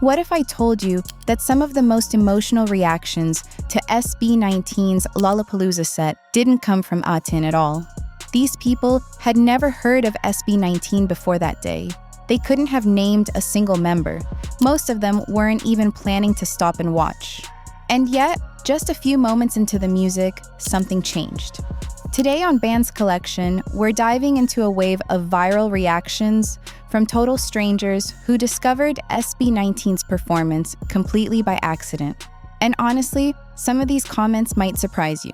What if I told you that some of the most emotional reactions to SB19's Lollapalooza set didn't come from Aten at all? These people had never heard of SB19 before that day. They couldn't have named a single member. Most of them weren't even planning to stop and watch. And yet, just a few moments into the music, something changed. Today on Bandz Collection, we're diving into a wave of viral reactions from total strangers who discovered SB19's performance completely by accident. And honestly, some of these comments might surprise you.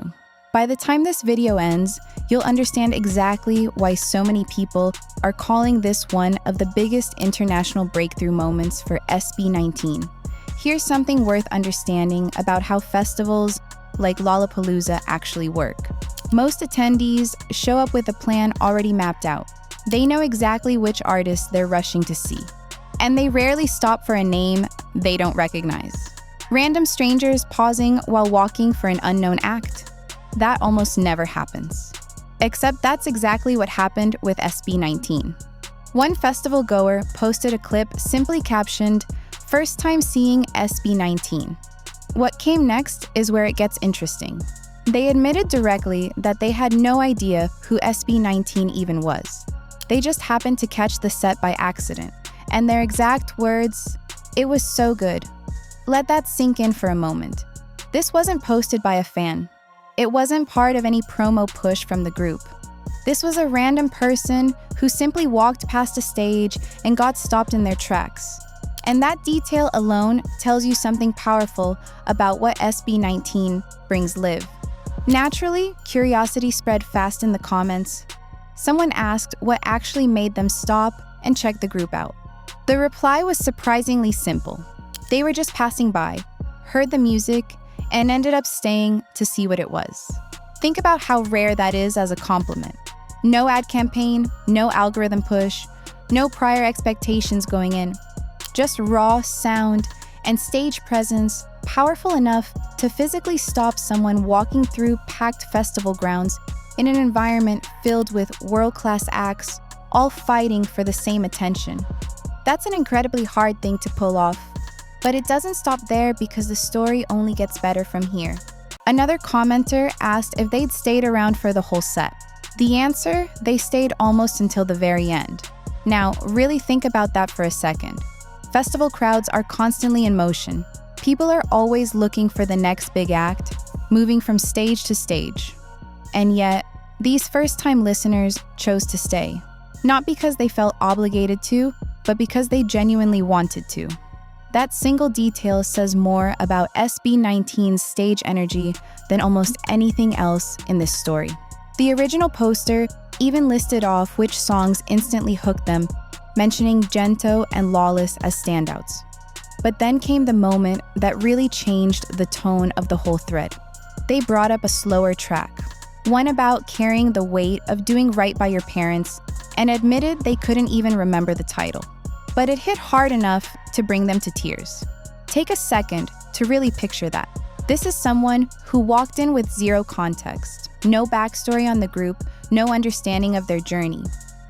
By the time this video ends, you'll understand exactly why so many people are calling this one of the biggest international breakthrough moments for SB19. Here's something worth understanding about how festivals like Lollapalooza actually work. Most attendees show up with a plan already mapped out. They know exactly which artists they're rushing to see. And they rarely stop for a name they don't recognize. Random strangers pausing while walking for an unknown act. That almost never happens. Except that's exactly what happened with SB19. One festival goer posted a clip simply captioned, "First time seeing SB19." What came next is where it gets interesting. They admitted directly that they had no idea who SB19 even was. They just happened to catch the set by accident, and their exact words, "It was so good." Let that sink in for a moment. This wasn't posted by a fan. It wasn't part of any promo push from the group. This was a random person who simply walked past a stage and got stopped in their tracks. And that detail alone tells you something powerful about what SB19 brings live. Naturally, curiosity spread fast in the comments. Someone asked what actually made them stop and check the group out. The reply was surprisingly simple. They were just passing by, heard the music, and ended up staying to see what it was. Think about how rare that is as a compliment. No ad campaign, no algorithm push, no prior expectations going in. Just raw sound and stage presence powerful enough to physically stop someone walking through packed festival grounds in an environment filled with world-class acts, all fighting for the same attention. That's an incredibly hard thing to pull off. But it doesn't stop there because the story only gets better from here. Another commenter asked if they'd stayed around for the whole set. The answer, they stayed almost until the very end. Now, really think about that for a second. Festival crowds are constantly in motion. People are always looking for the next big act, moving from stage to stage. And yet, these first-time listeners chose to stay. Not because they felt obligated to, but because they genuinely wanted to. That single detail says more about SB19's stage energy than almost anything else in this story. The original poster even listed off which songs instantly hooked them, mentioning Gento and Lawless as standouts. But then came the moment that really changed the tone of the whole thread. They brought up a slower track, one about carrying the weight of doing right by your parents, and admitted they couldn't even remember the title. But it hit hard enough to bring them to tears. Take a second to really picture that. This is someone who walked in with zero context, no backstory on the group, no understanding of their journey.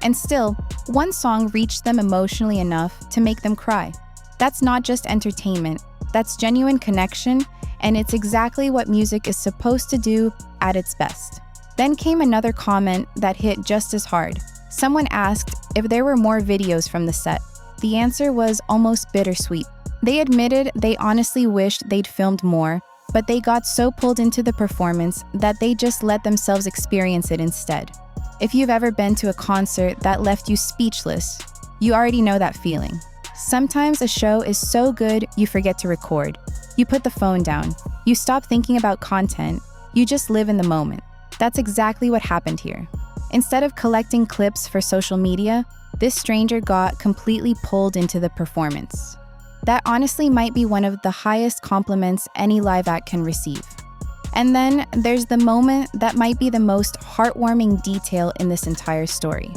And still, one song reached them emotionally enough to make them cry. That's not just entertainment, that's genuine connection, and it's exactly what music is supposed to do at its best. Then came another comment that hit just as hard. Someone asked if there were more videos from the set. The answer was almost bittersweet. They admitted they honestly wished they'd filmed more, but they got so pulled into the performance that they just let themselves experience it instead. If you've ever been to a concert that left you speechless, you already know that feeling. Sometimes a show is so good you forget to record. You put the phone down. You stop thinking about content. You just live in the moment. That's exactly what happened here. Instead of collecting clips for social media, this stranger got completely pulled into the performance. That honestly might be one of the highest compliments any live act can receive. And then there's the moment that might be the most heartwarming detail in this entire story.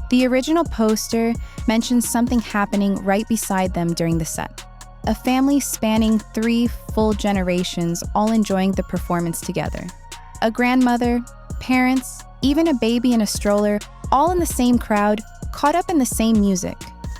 The original poster mentions something happening right beside them during the set. A family spanning 3 full generations all enjoying the performance together. A grandmother, parents, even a baby in a stroller, all in the same crowd, caught up in the same music.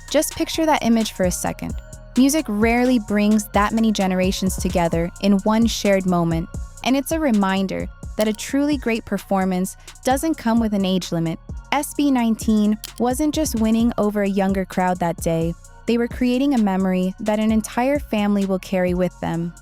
Just picture that image for a second. Music rarely brings that many generations together in one shared moment, and it's a reminder that a truly great performance doesn't come with an age limit. SB19 wasn't just winning over a younger crowd that day, they were creating a memory that an entire family will carry with them.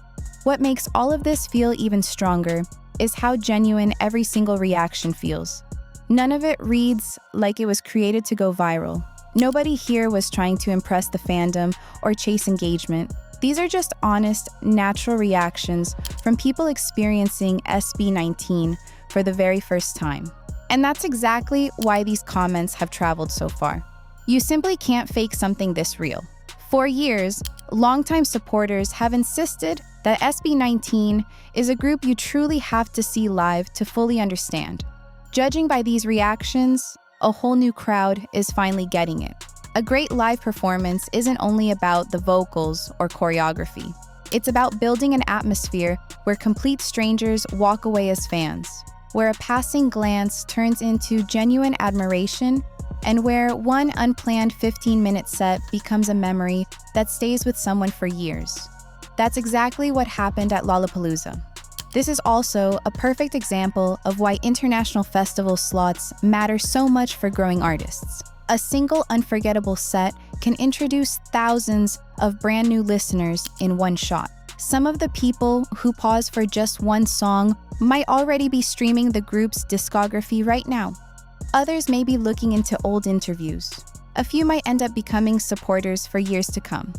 What makes all of this feel even stronger is how genuine every single reaction feels. None of it reads like it was created to go viral. Nobody here was trying to impress the fandom or chase engagement. These are just honest, natural reactions from people experiencing SB19 for the very first time. And that's exactly why these comments have traveled so far. You simply can't fake something this real. For years, longtime supporters have insisted that SB19 is a group you truly have to see live to fully understand. Judging by these reactions, a whole new crowd is finally getting it. A great live performance isn't only about the vocals or choreography. It's about building an atmosphere where complete strangers walk away as fans, where a passing glance turns into genuine admiration, and where one unplanned 15-minute set becomes a memory that stays with someone for years. That's exactly what happened at Lollapalooza. This is also a perfect example of why international festival slots matter so much for growing artists. A single unforgettable set can introduce thousands of brand new listeners in one shot. Some of the people who pause for just one song might already be streaming the group's discography right now. Others may be looking into old interviews. A few might end up becoming supporters for years to come.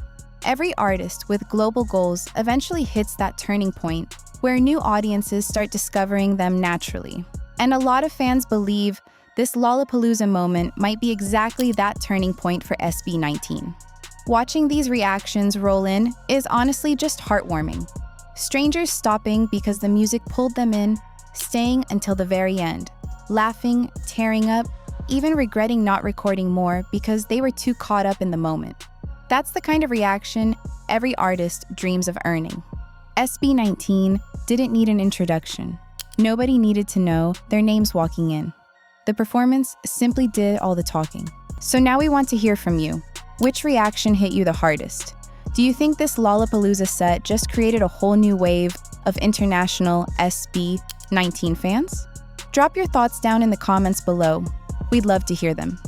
Every artist with global goals eventually hits that turning point where new audiences start discovering them naturally. And a lot of fans believe this Lollapalooza moment might be exactly that turning point for SB19. Watching these reactions roll in is honestly just heartwarming. Strangers stopping because the music pulled them in, staying until the very end, laughing, tearing up, even regretting not recording more because they were too caught up in the moment. That's the kind of reaction every artist dreams of earning. SB19 didn't need an introduction. Nobody needed to know their names walking in. The performance simply did all the talking. So now we want to hear from you. Which reaction hit you the hardest? Do you think this Lollapalooza set just created a whole new wave of international SB19 fans? Drop your thoughts down in the comments below. We'd love to hear them.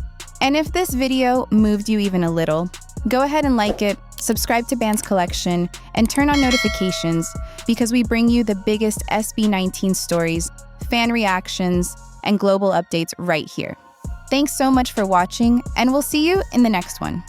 And if this video moved you even a little, go ahead and like it, subscribe to Bandz Collection, and turn on notifications because we bring you the biggest SB19 stories, fan reactions, and global updates right here. Thanks so much for watching, and we'll see you in the next one.